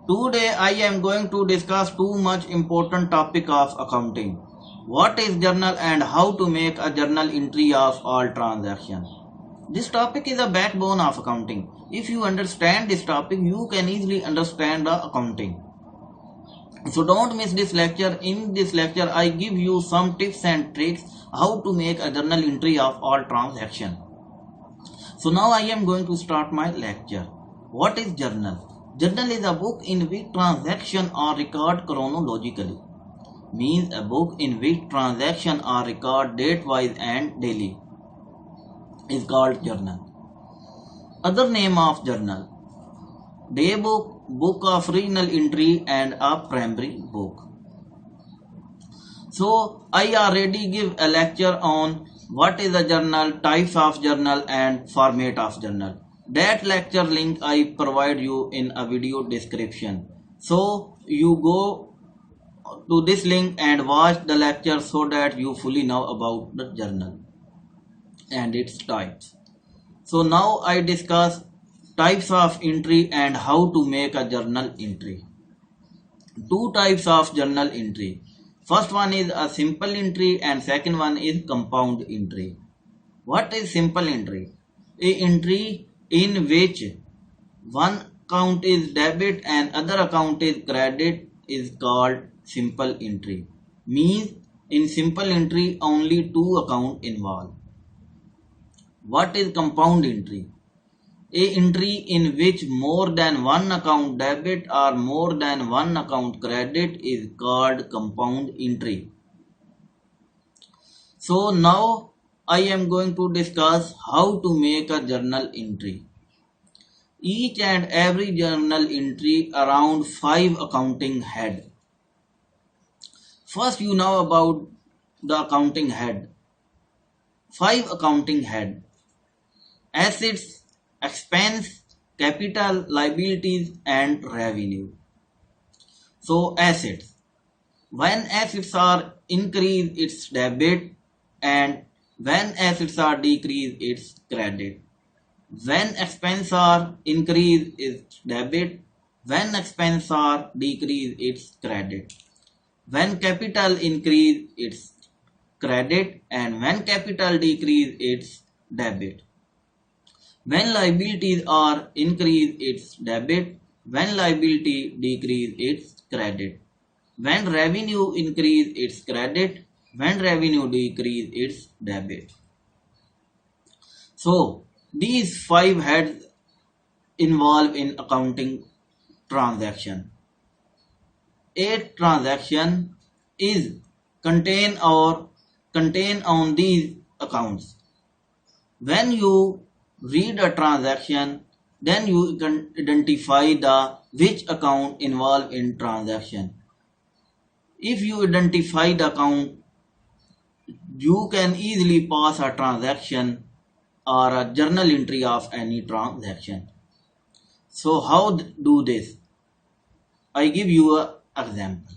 Today I am going to discuss too much important topic of accounting. What is journal and how to make a journal entry of all transactions. This topic is a backbone of accounting. If you understand this topic, you can easily understand the accounting. So don't miss this lecture. In this lecture, I give you some tips and tricks how to make a journal entry of all transactions. So now I am going to start my lecture. What is journal? Journal is a book in which transactions are recorded chronologically. Means a book in which transactions are recorded date-wise and daily is called journal. Other name of journal: day book, book of regional entry, and a primary book. So I already give a lecture on what is a journal, types of journal, and format of journal. That lecture link I provide you in a video description. So you go to this link and watch the lecture so that you fully know about the journal and its types. So now I discuss types of entry and how to make a journal entry. Two types of journal entry. First one is a simple entry and second one is compound entry. What is simple entry? A entry in which one account is debit and other account is credit is called simple entry. Means in simple entry only two accounts involved. What is compound entry? A entry in which more than one account debit or more than one account credit is called compound entry. So now I am going to discuss how to make a journal entry. Each and every journal entry around 5 accounting head. First you know about the accounting head. 5 accounting head: assets, expense, capital, liabilities, and revenue. So assets. When assets are increased, it's debit, and when assets are decreased, it's credit. When expense are increased, it's debit. When expense are decreased, it's credit. When capital increase, it's credit, and when capital decrease, it's debit. When liabilities are increased, it's debit. When liability decrease, it's credit. When revenue increase, it's credit. When revenue decrease, it's debit. So these 5 heads involved in accounting transaction. A transaction is contained on these accounts. When you read a transaction, then you can identify the which account involved in transaction. If you identify the account, you can easily pass a transaction or a journal entry of any transaction. So how do this? I give you an example.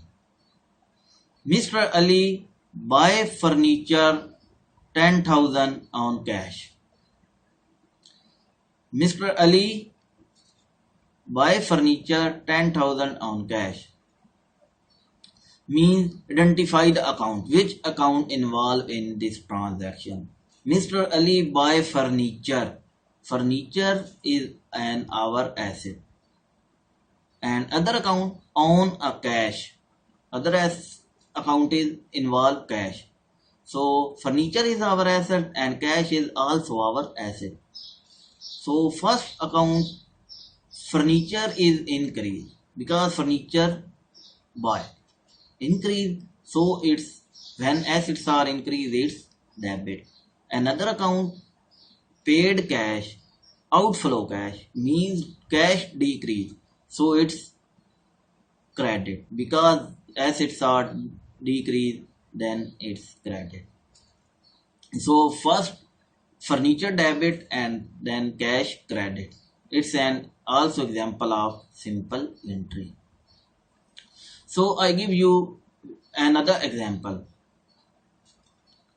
Mr. Ali buy furniture 10,000 on cash. Mr. Ali buy furniture 10,000 on cash. Means identify the account. Which account involved in this transaction? Mr. Ali buy furniture. Furniture is our asset. And other account own a cash. Other account is involved cash. So furniture is our asset and cash is also our asset. So first account, furniture is increased because furniture buy. Increase, so it's when assets are increased, it's debit. Another account, paid cash, outflow cash, means cash decrease, so it's credit because assets are decreased, then it's credit. So first furniture debit and then cash credit. It's an also example of simple entry. So I give you another example.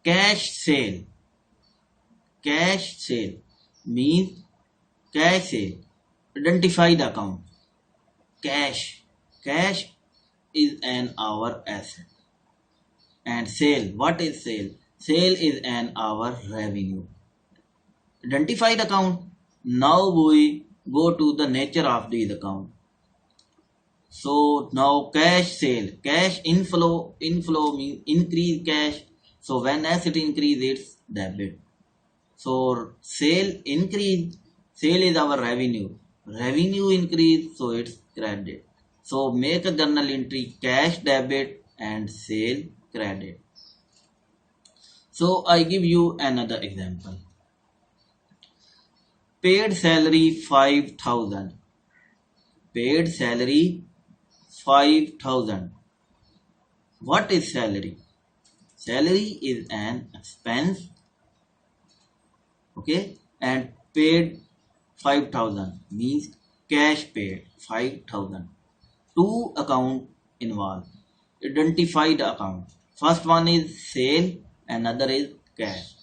Cash sale. Cash sale means cash sale. Identify the account. Cash. Cash is an our asset. And sale, what is sale? Sale is an our revenue. Identified account. Now we go to the nature of this account. So now cash sale, cash inflow means increase cash. So when asset increase, it's debit. So sale increase, sale is our revenue. Revenue increase, so it's credit. So make a journal entry cash debit and sale credit. So I give you another example. Paid salary 5,000. Paid salary 5,000. What is salary? Salary is an expense, okay, and paid 5,000 means cash paid 5,000. Two account involved. Identify the account. First one is sale, another is cash.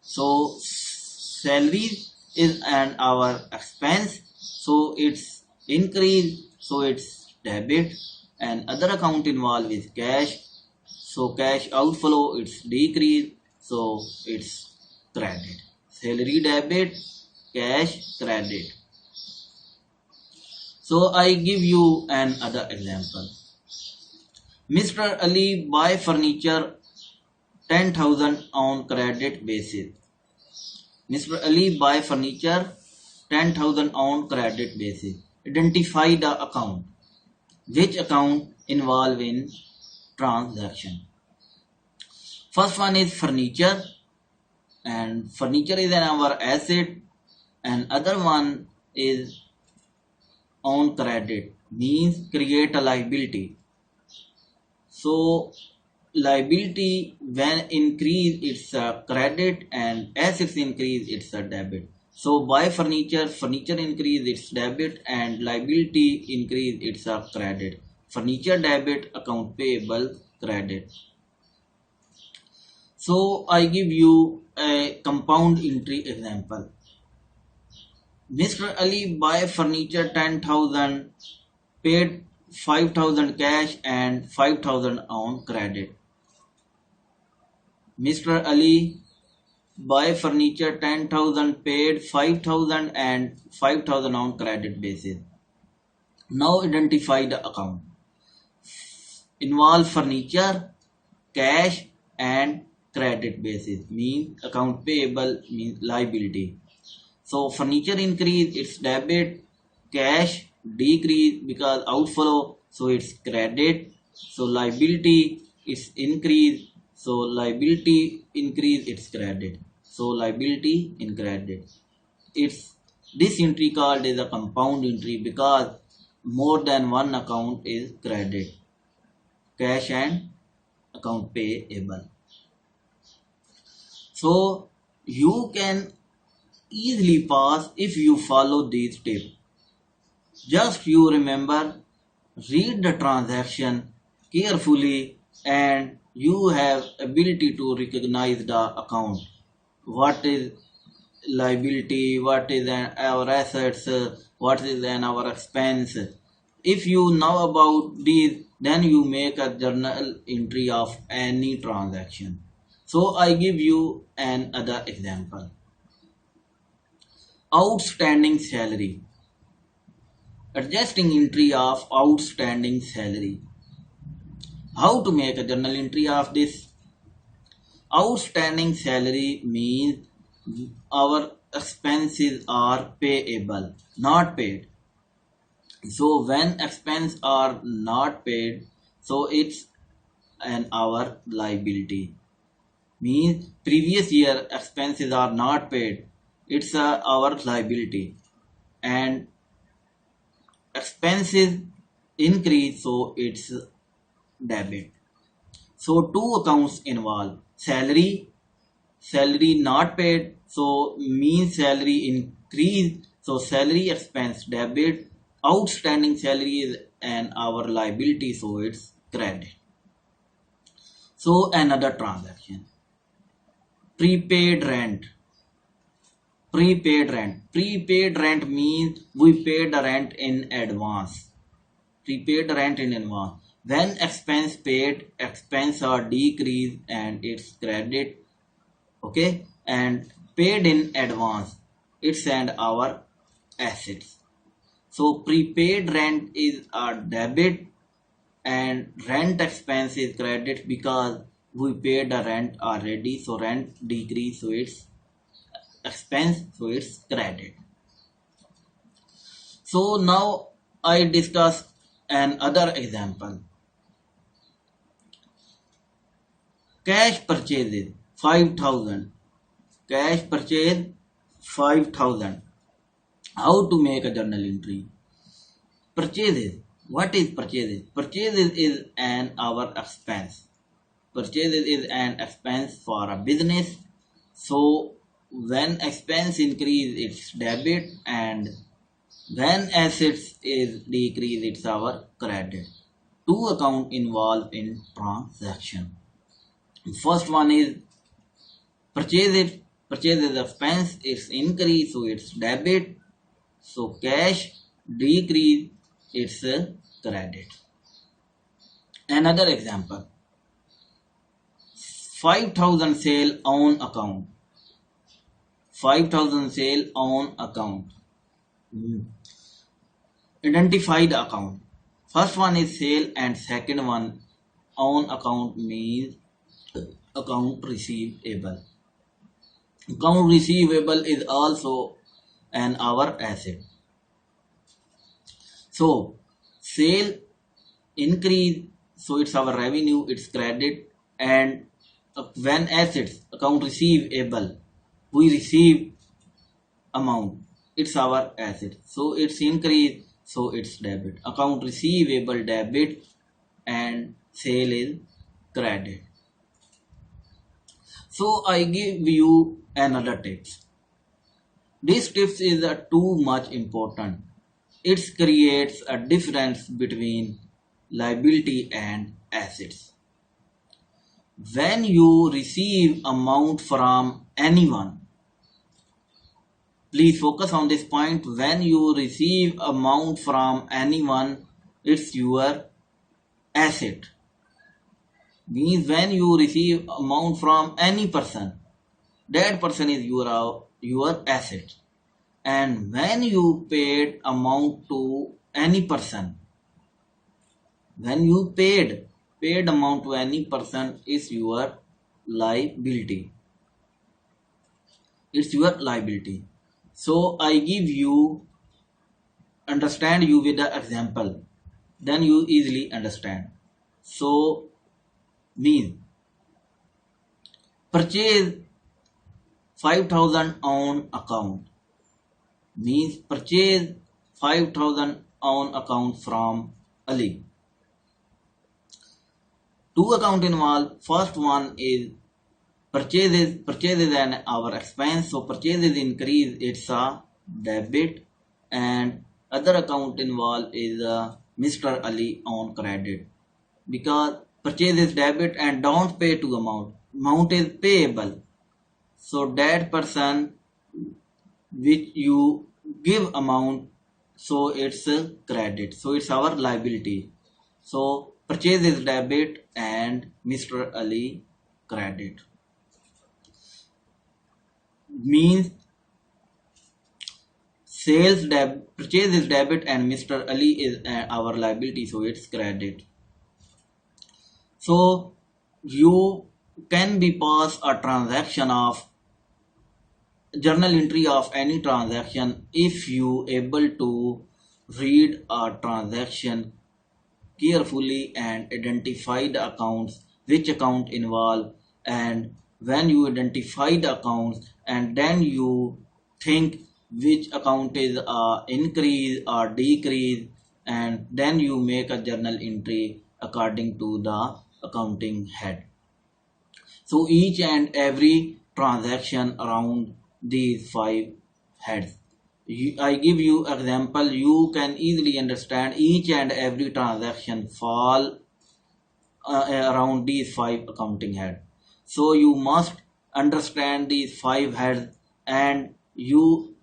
So salary is an our expense, so it's increase, so it's debit, and other account involved is cash, so cash outflow it's decrease, so it's credit. Salary debit, cash credit. So I give you another example. Mr. Ali buy furniture 10,000 on credit basis. Mr. Ali buy furniture 10,000 on credit basis. Identify the account. Which account involved in transaction? First one is furniture, and furniture is an our asset, and other one is on credit means create a liability. So liability when increase it's a credit, and assets increase it's a debit. So buy furniture, furniture increase it's debit, and liability increase it's a credit. Furniture debit, account payable credit. So I give you a compound entry example. Mr. Ali buy furniture 10,000, paid 5,000 cash and 5,000 on credit. Mr. Ali buy furniture 10,000, paid 5,000 and 5,000 on credit basis. Now identify the account. Involve furniture, cash and credit basis means account payable means liability. So furniture increase it's debit, cash decrease because outflow, so it's credit. So liability is increase, so liability increase it's credit. So liability in credit. It's this entry called as a compound entry because more than one account is credit, cash and account payable. So you can easily pass if you follow these tips. Just you remember, read the transaction carefully, and you have ability to recognize the account. What is liability, what is our assets, what is our expense. If you know about these, then you make a journal entry of any transaction. So I give you another example. Outstanding salary. Adjusting entry of outstanding salary. How to make a journal entry of this? Outstanding salary means our expenses are payable, not paid. So when expenses are not paid, so it's an our liability. Means previous year expenses are not paid, it's our liability, and expenses increase, so it's debit. So two accounts involved. Salary not paid, so means salary increase, so salary expense debit. Outstanding salary is an our liability, so it's credit. So another transaction. Prepaid rent. Prepaid rent. Prepaid rent means we paid the rent in advance. prepaid rent in advance. When expense paid, expense are decreased and it's credit, okay, and paid in advance, it's and our assets. So prepaid rent is a debit and rent expense is credit because we paid the rent already, so rent decrease, so it's expense, so it's credit. So now I discuss another example. Cash purchases 5,000. Cash purchase 5,000. How to make a journal entry? Purchases. What is purchases? Purchases is an our expense. Purchases is an expense for a business. So when expense increase, it's debit, and when assets is decrease, it's our credit. Two account involved in transaction. First one is purchases. Purchases expense, it's increase, so it's debit. So cash decrease, it's a credit. Another example, 5,000 sale on account. 5,000 sale on account. Identify the account. First one is sale and second one on account means account receivable. Account receivable is also an our asset. So sale increase, so it's our revenue, it's credit, and when assets account receivable, we receive amount, it's our asset, so it's increase, so it's debit. Account receivable debit and sale is credit. So I give you another tips. This tips is too much important. It creates a difference between liability and assets. When you receive amount from anyone, please focus on this point. When you receive amount from anyone, it's your asset. Means when you receive amount from any person, that person is your asset. And when you paid amount to any person, when you paid amount to any person, is your liability. It's your liability. So I give you understand you with the example, then you easily understand. So means purchase 5,000 on account, means purchase 5,000 on account from Ali. Two account involved. First one is purchases and our expense, so purchases increase, it's a debit, and other account involved is Mr. Ali on credit, because purchase is debit and don't pay to amount is payable, so that person which you give amount, so it's a credit, so it's our liability. So purchase is debit and Mr. Ali credit. Means purchase is debit and Mr. Ali is our liability, so it's credit. So you can be pass a transaction of journal entry of any transaction if you able to read a transaction carefully and identify the accounts, which account involved, and when you identify the accounts and then you think which account is increase or decrease, and then you make a journal entry according to the accounting head. So each and every transaction around these five heads, I give you example, you can easily understand each and every transaction fall around these five accounting heads. So you must understand these five heads, and you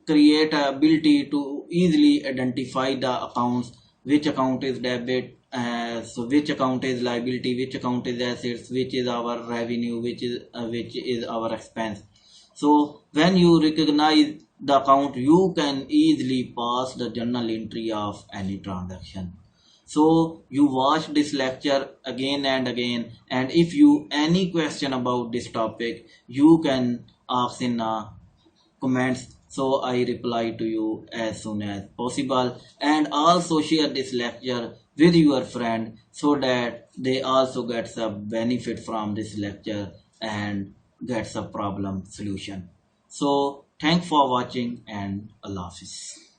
create a ability to easily identify the accounts which account is debit, so which account is liability, which account is assets, which is our revenue, which is our expense. So when you recognize the account, you can easily pass the journal entry of any transaction. So you watch this lecture again and again, and if you any question about this topic, you can ask in comments, so I reply to you as soon as possible. And also share this lecture with your friend so that they also get some benefit from this lecture and gets a problem solution. So thanks for watching and Allah Hafiz.